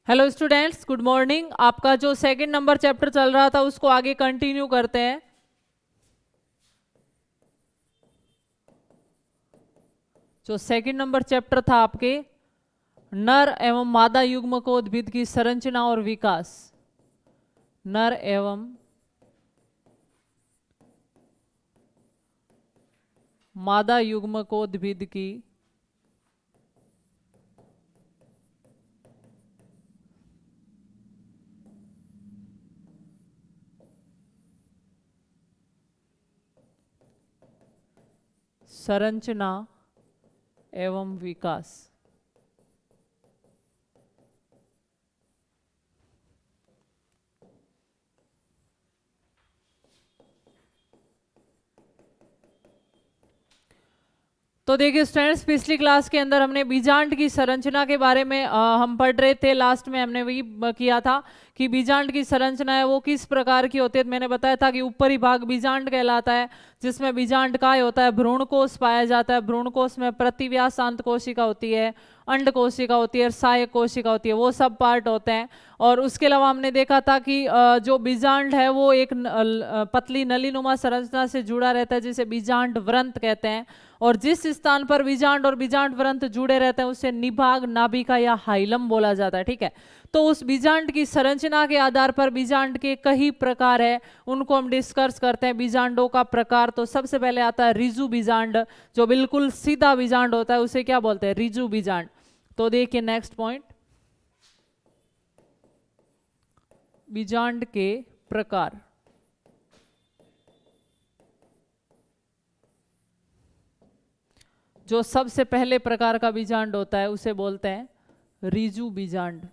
Hello students, good morning. आपका जो second number chapter चल रहा था उसको आगे कंटिन्यू करते हैं। जो सेकंड नंबर चैप्टर था आपके, नर एवं मादा युग्मकोद्भिद की संरचना और विकास। नर एवं मादा युग्मकोद्भिद की संरचना एवं विकास। तो देखिए स्टूडेंट्स, पिछली क्लास के अंदर हमने बीजांड की संरचना के बारे में हम पढ़ रहे थे। लास्ट में हमने वही किया था कि बीजांड की संरचना है वो किस प्रकार की होती है। तो मैंने बताया था कि ऊपरी भाग बीजांड कहलाता है, जिसमें बीजांड काय होता है, भ्रूण कोश पाया जाता है। भ्रूण कोश में प्रतिव्यासांत कोशिका होती है, अंड कोशिका होती है, सहायक कोशिका होती है, वो सब पार्ट होते हैं। और उसके अलावा हमने देखा था कि जो बीजांड है वो एक पतली नलीनुमा संरचना से जुड़ा रहता है, जिसे बीजांड व्रंत कहते हैं। और जिस स्थान पर बीजांड और बीजांड व्रंत जुड़े रहते हैं उसे निभाग, नाभिका या हाइलम बोला जाता है। ठीक है, तो उस बीजांड की संरचना के आधार पर बीजांड के कई प्रकार है, उनको हम डिस्कस करते हैं। बीजांडों का प्रकार, तो सबसे पहले आता है रिजु बीजांड। जो बिल्कुल सीधा बीजांड होता है उसे क्या बोलते हैं? रिजु बीजांड। तो देखिए नेक्स्ट पॉइंट, बीजांड के प्रकार। जो सबसे पहले प्रकार का बीजांड होता है उसे बोलते हैं रिजु बीजांड।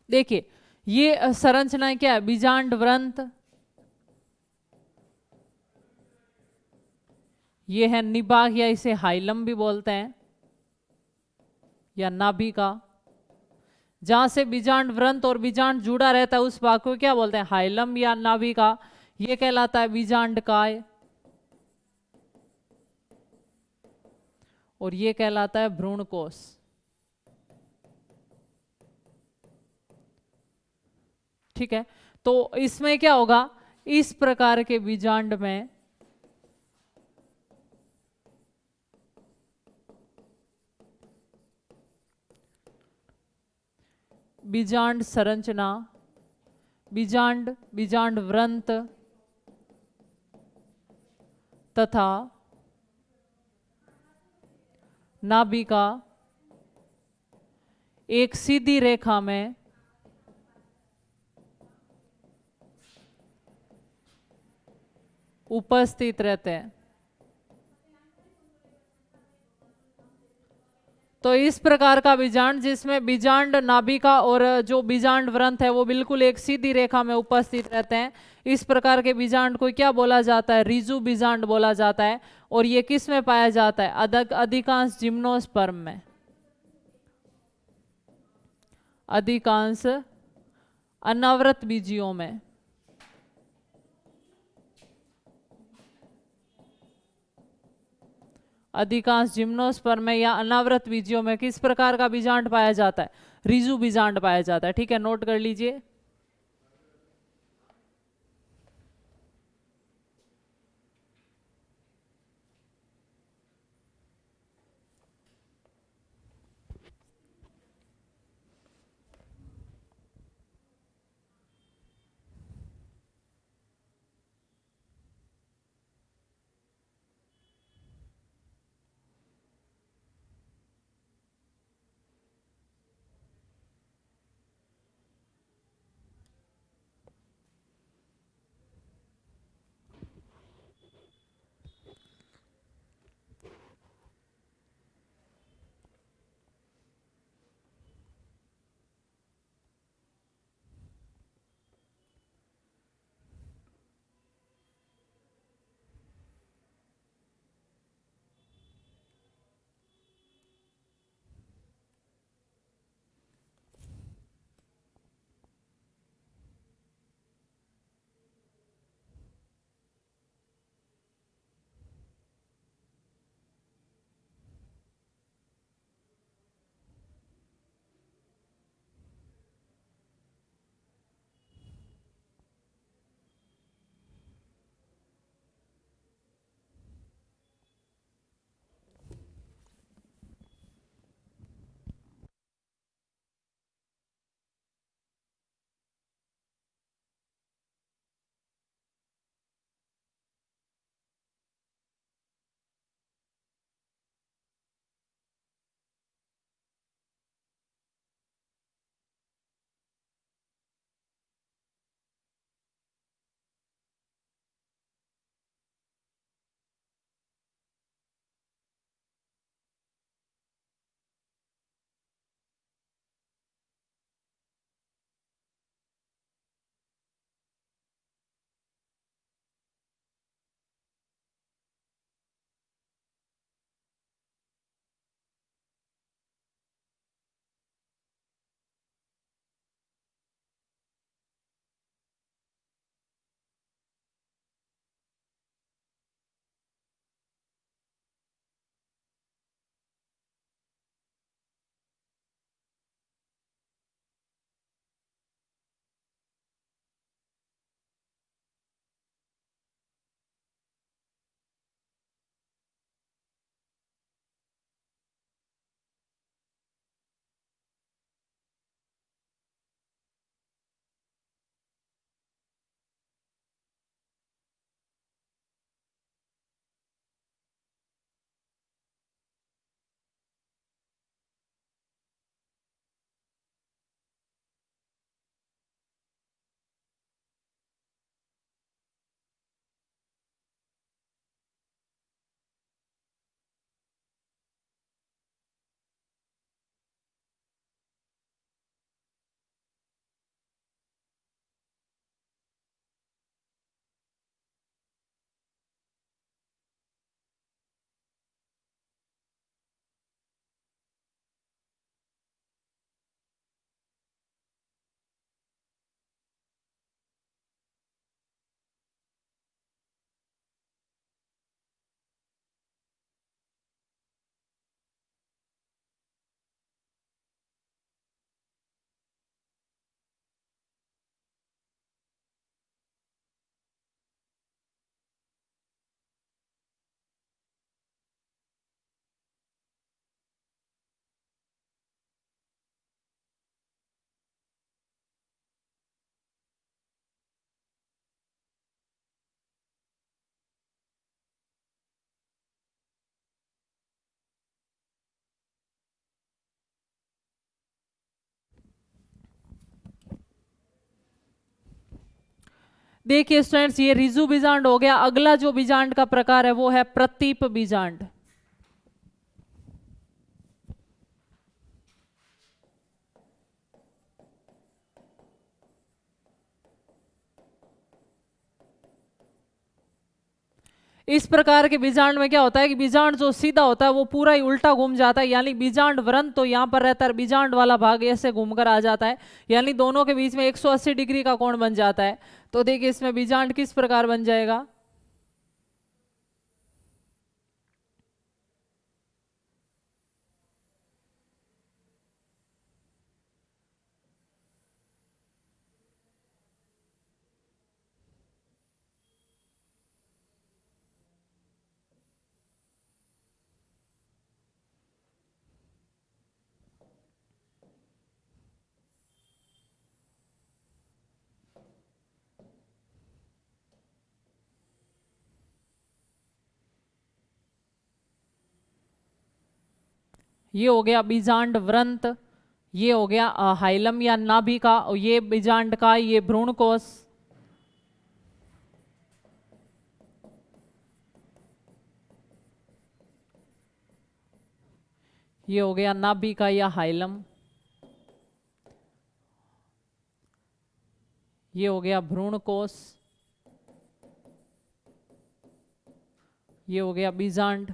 देखिए ये संरचना क्या है? बीजांड व्रंत, ये है निभाग या इसे हाइलम भी बोलते हैं, या नाभिका। जहां से बीजांड व्रंत और बीजांड जुड़ा रहता है उस भाग को क्या बोलते हैं? हाइलम या नाभिका। ये कहलाता है बीजांड काय। और ये कहलाता है भ्रूण कोश। ठीक है, तो इसमें क्या होगा, इस प्रकार के बीजांड में बीजांड संरचना, बीजांड वृंत तथा नाभिका एक सीधी रेखा में उपस्थित रहते हैं। तो इस प्रकार का बीजांड जिसमें बीजांड नाभिका और जो बीजांड वृंत है वो बिल्कुल एक सीधी रेखा में उपस्थित रहते हैं, इस प्रकार के बीजांड को क्या बोला जाता है, रिजु बीजांड बोला जाता है। और ये किस में पाया जाता है, अधिकांश जिम्नोस्पर्म में, अधिकांश अनावृत बीजियों में। अधिकांश जिम्नोस्पर्म में या अनावृत बीजियों में किस प्रकार का बीजांड पाया जाता है, रिजु बीजांड पाया जाता है। ठीक है, नोट कर लीजिए। देखिए स्टूडेंट्स, ये रिजु बीजांड हो गया। अगला जो बीजांड का प्रकार है वो है प्रतीप बीजांड। इस प्रकार के बीजांड में क्या होता है कि बीजांड जो सीधा होता है वो पूरा ही उल्टा घूम जाता है, यानी बीजांड वृंत तो यहाँ पर रहता है, बीजांड वाला भाग ऐसे घूमकर आ जाता है, यानी दोनों के बीच में 180 डिग्री का कोण बन जाता है। तो देखिए इसमें बीजांड किस प्रकार बन जाएगा। ये हो गया बीजांड वृंत, ये हो गया हाइलम या नाभिका, और ये बीजांड का ये भ्रूणकोश, ये हो गया नाभिका या हाइलम, ये हो गया भ्रूणकोश, ये हो गया बीजांड।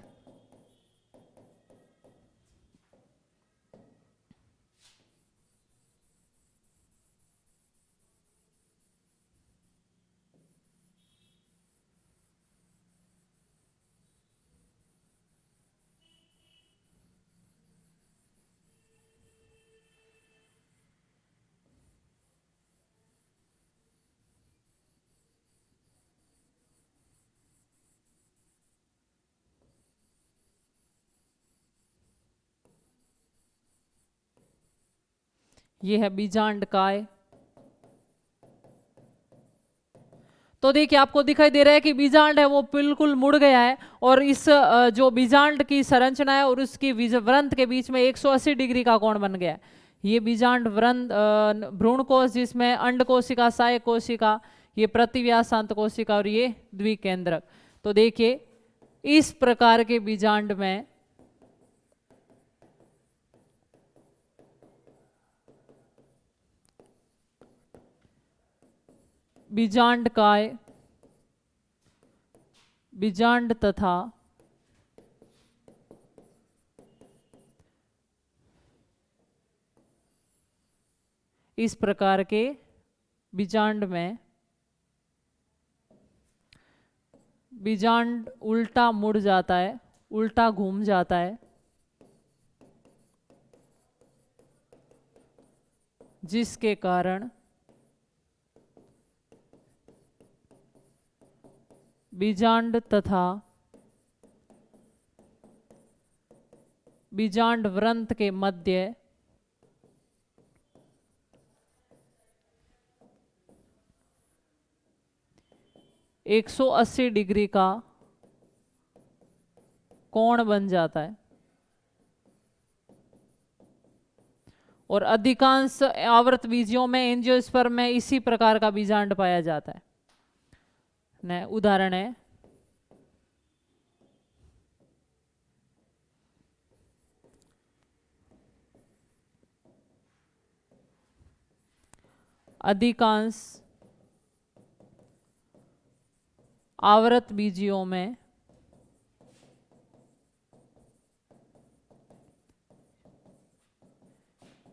ये है बीजांड काय। तो देखिए आपको दिखाई दे रहा है कि बीजांड है वो बिल्कुल मुड़ गया है, और इस जो बीजांड की संरचना है और उसकी वृंत के बीच में 180 डिग्री का कोण बन गया है। ये बीजांड वृंत भ्रूणकोश, जिसमें अंड कोशिका, सहायक कोशिका, ये प्रतिव्यासांत कोशिका और ये द्विकेंद्रक। तो देखिए इस प्रकार के बीजांड में बीजांड काय, बीजांड तथा इस प्रकार के बीजांड में बीजांड उल्टा मुड़ जाता है, उल्टा घूम जाता है, जिसके कारण बीजांड तथा बीजांड वृंत के मध्य 180 डिग्री का कोण बन जाता है, और अधिकांश आवर्त बीजियों में एंजियोस्पर्म में इसी प्रकार का बीजांड पाया जाता है। ने उदाहरण है अधिकांश आवर्त बीजियों में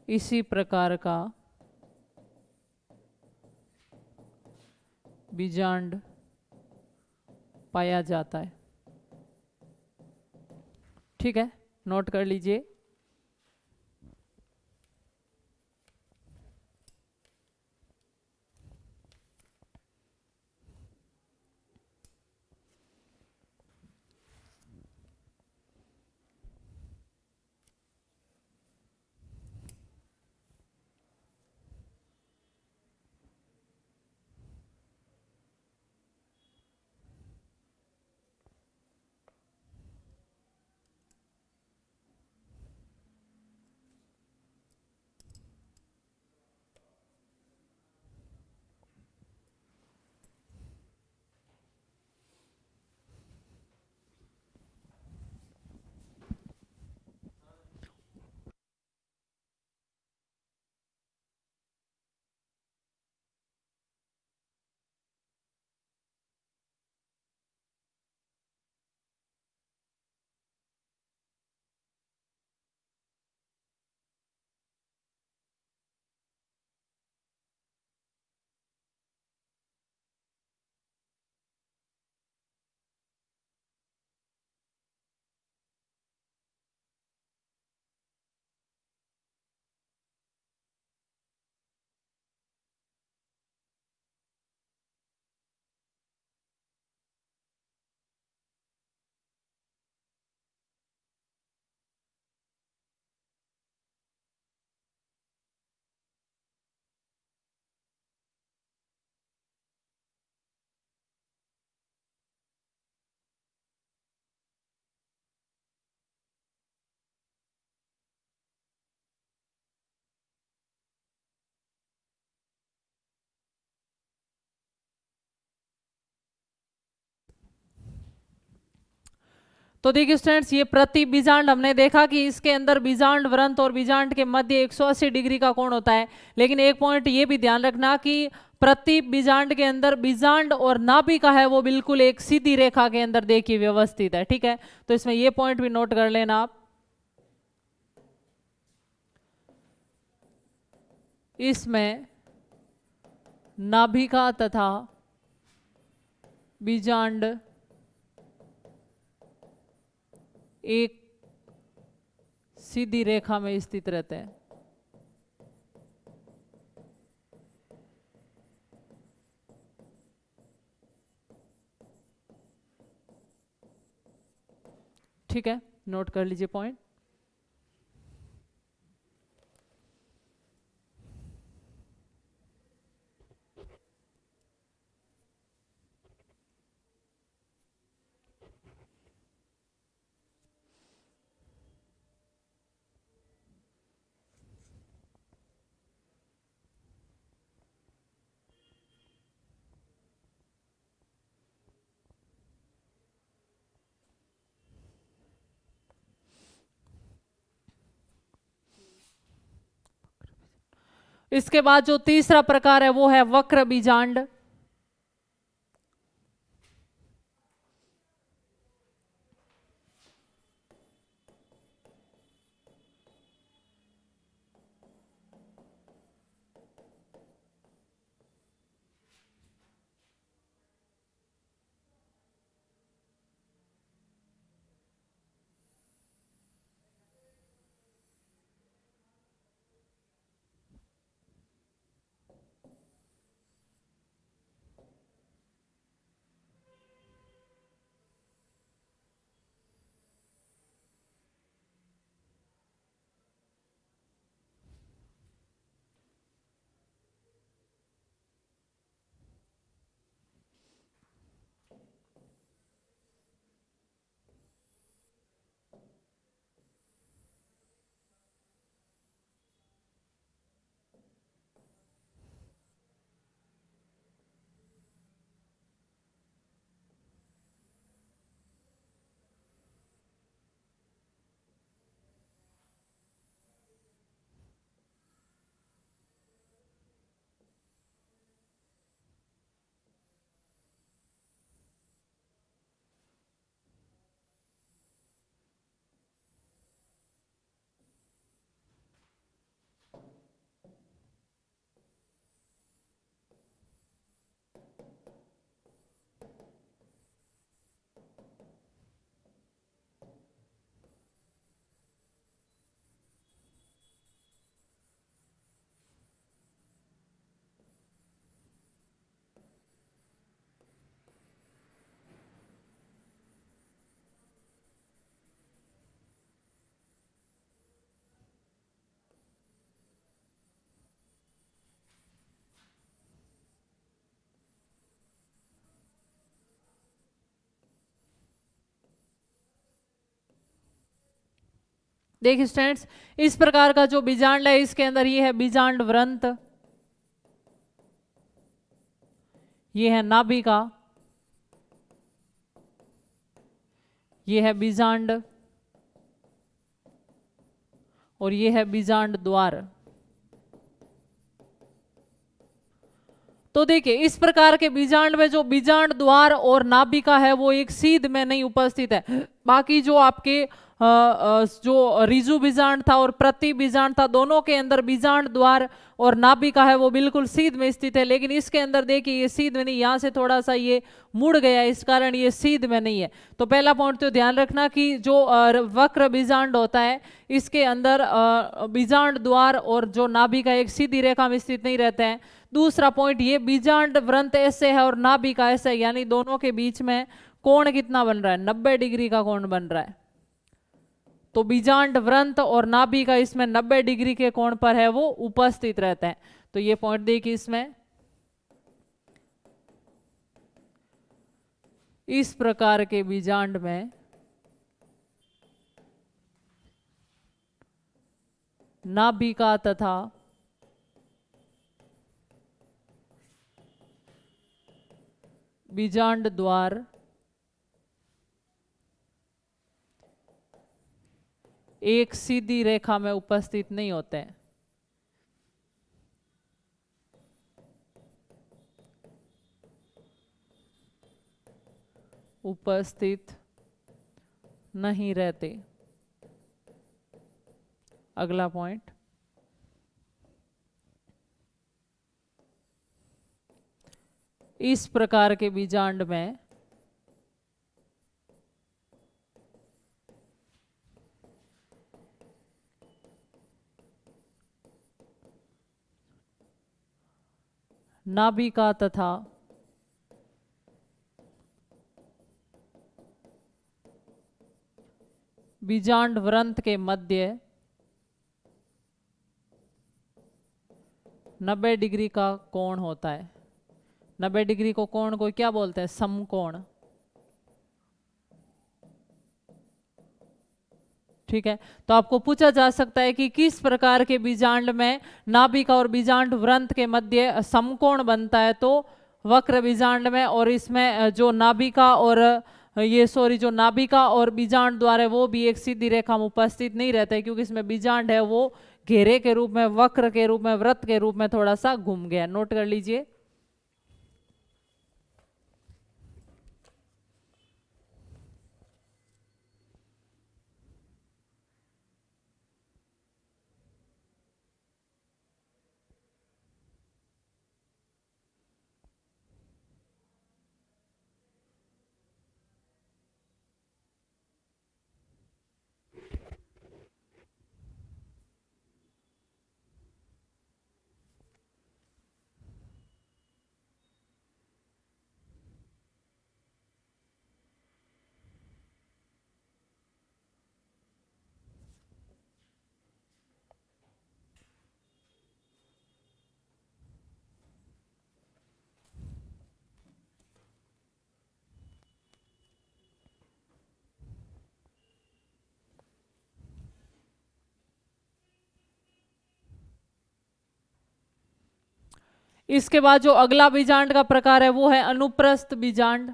इसी प्रकार का बीजांड पाया जाता है। ठीक है, नोट कर लीजिए। तो देखिए स्टूडेंट्स, ये प्रति बीजांड हमने देखा कि इसके अंदर बीजांड वृंत और बीजांड के मध्य 180 डिग्री का कोण होता है। लेकिन एक पॉइंट ये भी ध्यान रखना कि प्रति बीजांड के अंदर बीजांड और नाभिका है वो बिल्कुल एक सीधी रेखा के अंदर देखिए व्यवस्थित है। ठीक है, तो इसमें ये पॉइंट भी नोट कर लेना आप। इसमें नाभिका तथा बीजांड एक सीधी रेखा में स्थित रहते हैं। ठीक है, नोट कर लीजिए पॉइंट। इसके बाद जो तीसरा प्रकार है वो है वक्र बीजांड। देखिए स्टूडेंट्स, इस प्रकार का जो बीजांड है इसके अंदर ये है बीजांड वृंत, ये है नाभिका, ये है बीजांड और ये है बीजांड द्वार। तो देखिए इस प्रकार के बीजांड में जो बीजांड द्वार और नाभिका है वो एक सीध में नहीं उपस्थित है। बाकी जो आपके जो रिजु बीजांड था और प्रति बीजांड था, दोनों के अंदर बीजांड द्वार और नाभिका है वो बिल्कुल सीध में स्थित है। लेकिन इसके अंदर देखिए ये सीध में नहीं, यहाँ से थोड़ा सा ये मुड़ गया, इस कारण ये सीध में नहीं है। तो पहला पॉइंट तो ध्यान रखना कि जो वक्र बीजांड होता है इसके अंदर बीजांड द्वार और जो नाभिका एक सीधी रेखा में स्थित नहीं रहते हैं। दूसरा पॉइंट, ये बीजांड वृंत ऐसे है और नाभिका ऐसे है, यानी दोनों के बीच में कोण कितना बन रहा है, 90 डिग्री का कोण बन रहा है। तो बीजांड वृंत और नाभिका इसमें 90 डिग्री के कोण पर है वो उपस्थित रहते हैं। तो ये पॉइंट देखिए, इसमें इस प्रकार के बीजांड में नाभिका तथा बीजांड द्वार एक सीधी रेखा में उपस्थित नहीं होते हैं। उपस्थित नहीं रहते। अगला पॉइंट, इस प्रकार के बीजांड में नाभिका तथा बीजांड वृंत के मध्य 90 डिग्री का कोण होता है। 90 डिग्री को कोण को क्या बोलते हैं? समकोण। ठीक है, तो आपको पूछा जा सकता है कि किस प्रकार के बीजांड में नाभिका और बीजांड वृंत के मध्य समकोण बनता है? तो वक्र बीजांड में, और इसमें जो नाभिका और जो नाभिका और बीजांड द्वार है वो भी एक सीधी रेखा में उपस्थित नहीं रहता है, क्योंकि इसमें बीजांड है वो घेरे के रूप में, वक्र के रूप में, वृत्त के रूप में थोड़ा सा घूम गया। नोट कर लीजिए। इसके बाद जो अगला बीजांड का प्रकार है वो है अनुप्रस्थ बीजांड।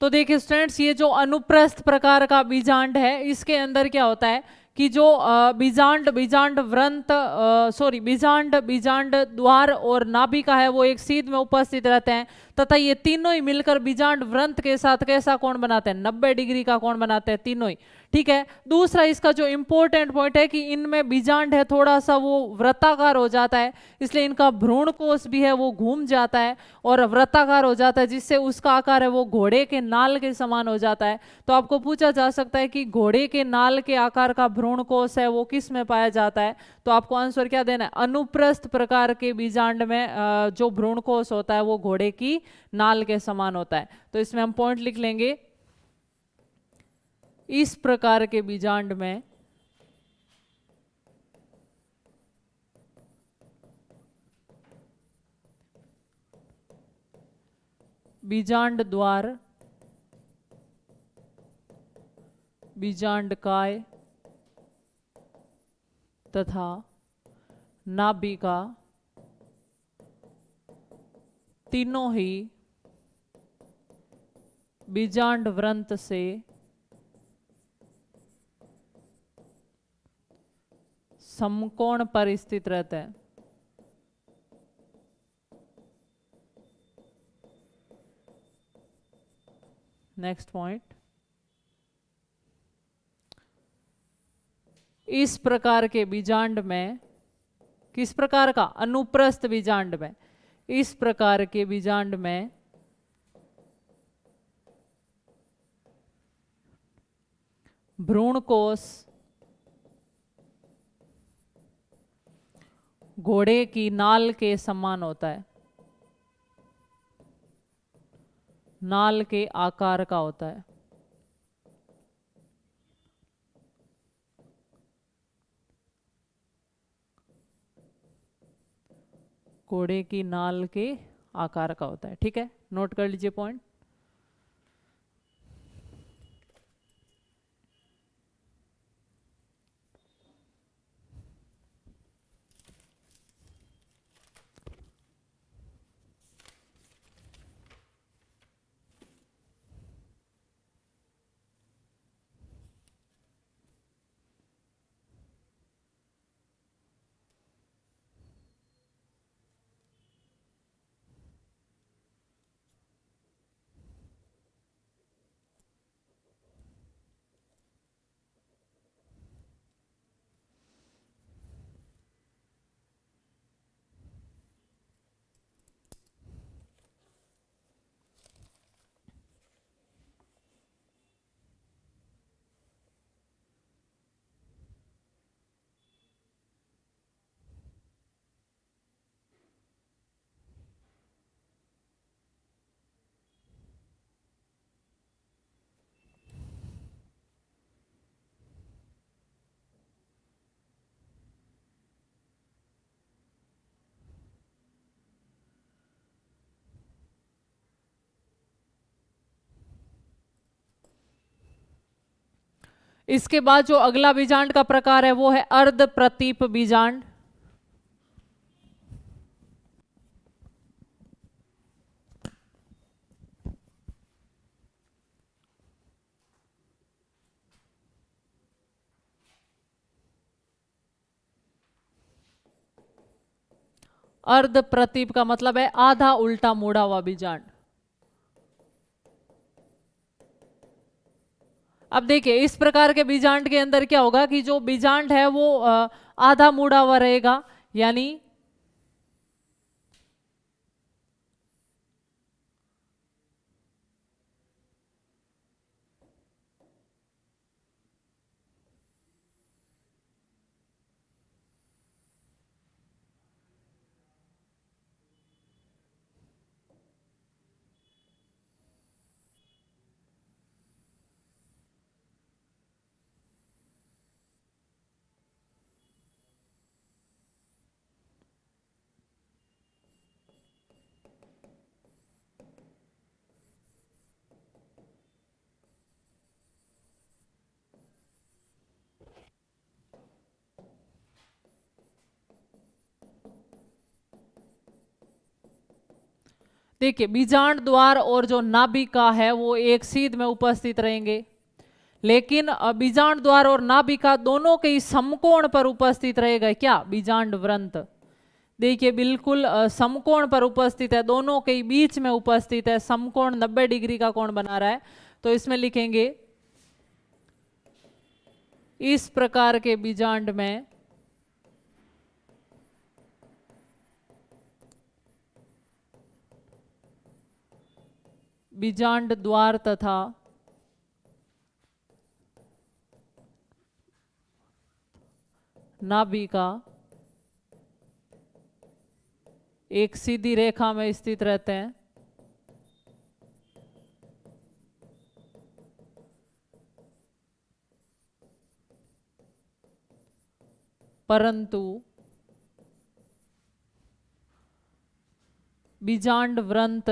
तो देखिए स्टूडेंट्स, ये जो अनुप्रस्थ प्रकार का बीजांड है इसके अंदर क्या होता है कि जो बीजांड बीजांड व्रंत बीजांड बीजांड द्वार और नाभिका है वो एक सीध में उपस्थित रहते हैं, तथा ये तीनों ही मिलकर बीजांड व्रंत के साथ कैसा कोण बनाते हैं, 90 डिग्री का कोण बनाते हैं तीनों ही। ठीक है। दूसरा इसका जो इंपॉर्टेंट पॉइंट है कि इनमें बीजांड है थोड़ा सा वो वृत्ताकार हो जाता है, इसलिए इनका भ्रूण कोश भी है वो घूम जाता है और वृत्ताकार हो जाता है, जिससे उसका आकार है वो घोड़े के नाल के समान हो जाता है। तो आपको पूछा जा सकता है कि घोड़े के नाल के आकार का भ्रूण कोश है वो किस में पाया जाता है, तो आपको आंसर क्या देना है, अनुप्रस्थ प्रकार के बीजांड में जो भ्रूण कोश होता है वो घोड़े की नाल के समान होता है। तो इसमें हम पॉइंट लिख लेंगे, इस प्रकार के बीजांड में बीजांड द्वार, बीजांड काय तथा नाभिका तीनों ही बीजांड व्रंत से समकोण पर स्थित रहते हैं। नेक्स्ट पॉइंट, इस प्रकार के बीजांड में, किस प्रकार का, अनुप्रस्थ बीजांड में, इस प्रकार के बीजांड में भ्रूण कोश घोड़े की नाल के समान होता है, नाल के आकार का होता है। घोड़े की नाल के आकार का होता है। ठीक है, नोट कर लीजिए पॉइंट। इसके बाद जो अगला बीजांड का प्रकार है वो है अर्ध प्रतीप बीजांड। अर्ध प्रतीप का मतलब है आधा उल्टा मुड़ा हुआ बीजांड। अब देखिए इस प्रकार के बीजांड के अंदर क्या होगा कि जो बीजांड है वो आधा मुड़ा हुआ रहेगा, यानी देखिए बीजांड द्वार और जो नाभिका है वो एक सीध में उपस्थित रहेंगे, लेकिन बीजांड द्वार और नाभिका दोनों के ही समकोण पर उपस्थित रहेगा क्या, बीजांड वृंत। देखिए बिल्कुल समकोण पर उपस्थित है, दोनों के ही बीच में उपस्थित है, समकोण 90 डिग्री का कोण बना रहा है। तो इसमें लिखेंगे इस प्रकार के बीजांड में बीजांड द्वार तथा नाभिका एक सीधी रेखा में स्थित रहते हैं, परंतु बीजांड वृंत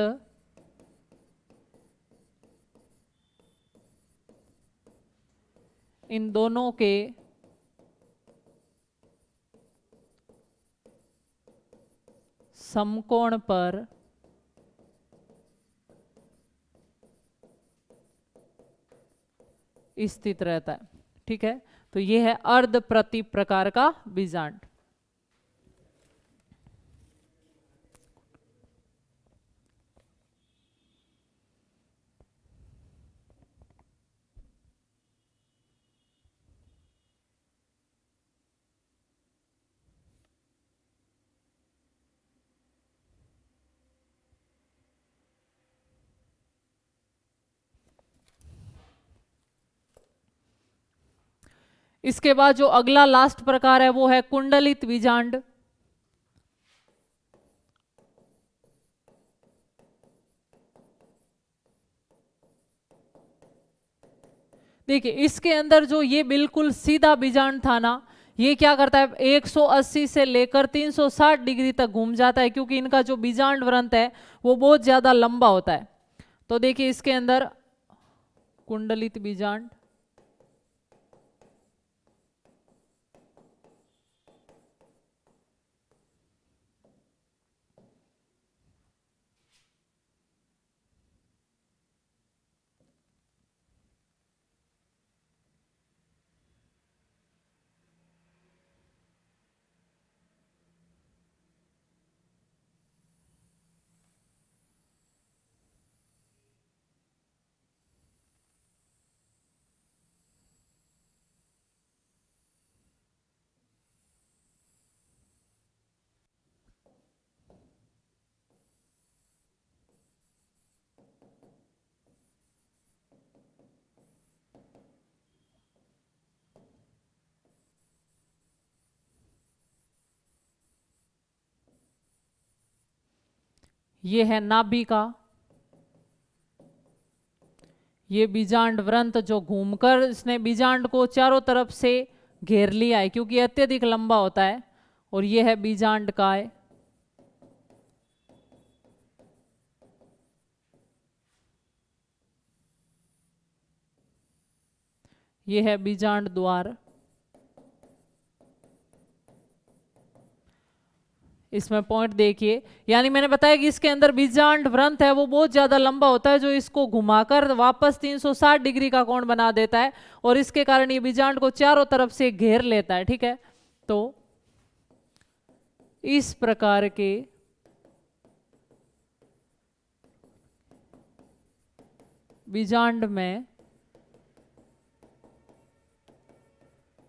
इन दोनों के समकोण पर स्थित रहता है। ठीक है, तो यह है अर्ध प्रति प्रकार का बीजांड। इसके बाद जो अगला लास्ट प्रकार है वो है कुंडलित बीजांड। देखिए इसके अंदर जो ये बिल्कुल सीधा बीजांड था ना, ये क्या करता है 180 से लेकर 360 डिग्री तक घूम जाता है, क्योंकि इनका जो बीजांड वृंत है वो बहुत ज्यादा लंबा होता है। तो देखिए इसके अंदर कुंडलित बीजांड, ये है नाभिका। ये बीजांड वृंत जो घूमकर इसने बीजांड को चारों तरफ से घेर लिया है, क्योंकि अत्यधिक लंबा होता है। और ये है बीजांड काय। ये है बीजांड द्वार। इसमें पॉइंट देखिए, यानी मैंने बताया कि इसके अंदर बीजांड वृंत है वो बहुत ज्यादा लंबा होता है, जो इसको घुमाकर वापस 360 डिग्री का कोण बना देता है, और इसके कारण ये बीजांड को चारों तरफ से घेर लेता है। ठीक है, तो इस प्रकार के बीजांड में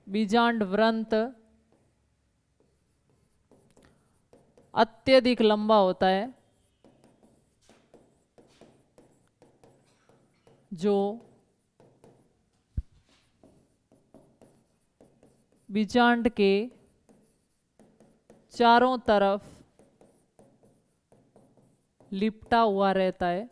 बीजांड वृंत अत्यधिक लंबा होता है, जो बीजांड के चारों तरफ लिपटा हुआ रहता है।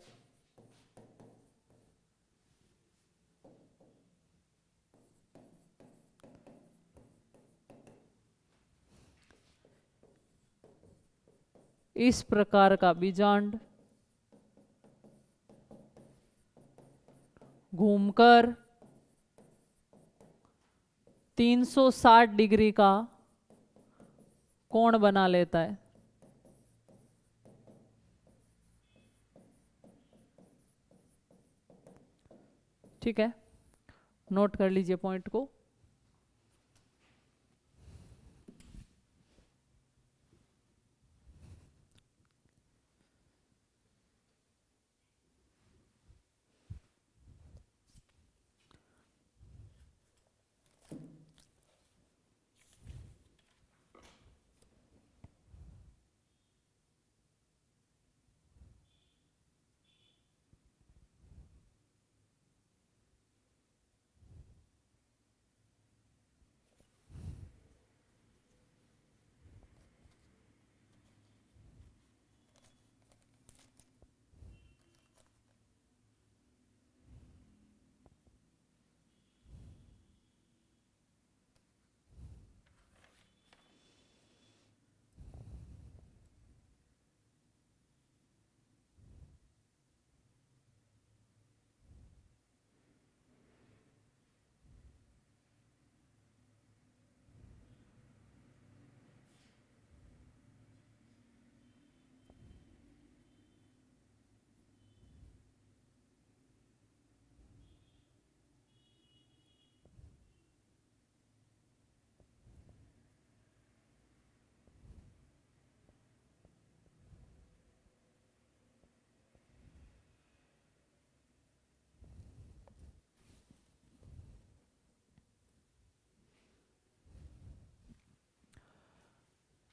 इस प्रकार का बीजांड घूमकर 360 डिग्री का कोण बना लेता है। ठीक है, नोट कर लीजिए पॉइंट को।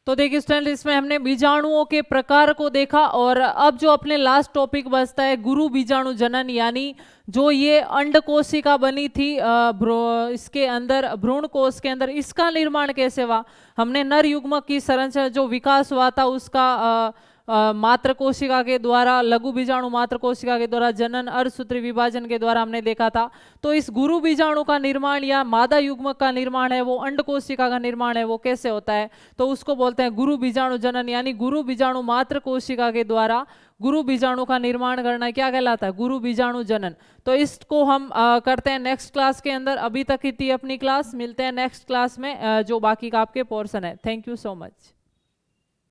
तो देखिए स्टूडेंट, इसमें हमने बीजाणुओं के प्रकार को देखा और अब जो अपने लास्ट टॉपिक बचता है गुरु बीजाणु जनन, यानी जो ये अंड कोशिका बनी थी इसके अंदर, भ्रूण कोश के अंदर, इसका निर्माण कैसे हुआ। हमने नर युग्मक की संरचना जो विकास हुआ था उसका मात्र कोशिका के द्वारा, लघु बीजाणु मात्र कोशिका के द्वारा जनन, अर्धसूत्री विभाजन के द्वारा हमने देखा था। तो इस गुरु बीजाणु का निर्माण या मादा युग्मक का निर्माण है, वो अंड कोशिका का निर्माण है, वो कैसे होता है, तो उसको बोलते हैं गुरु बीजाणु जनन, यानी गुरु बीजाणु मात्र कोशिका के द्वारा गुरु बीजाणु का निर्माण करना क्या कहलाता है, गुरु बीजाणु जनन। तो इसको हम करते हैं नेक्स्ट क्लास के अंदर। अभी तक ही थी अपनी क्लास, मिलते हैं नेक्स्ट क्लास में जो बाकी का आपके पोर्शन है। Thank you so much.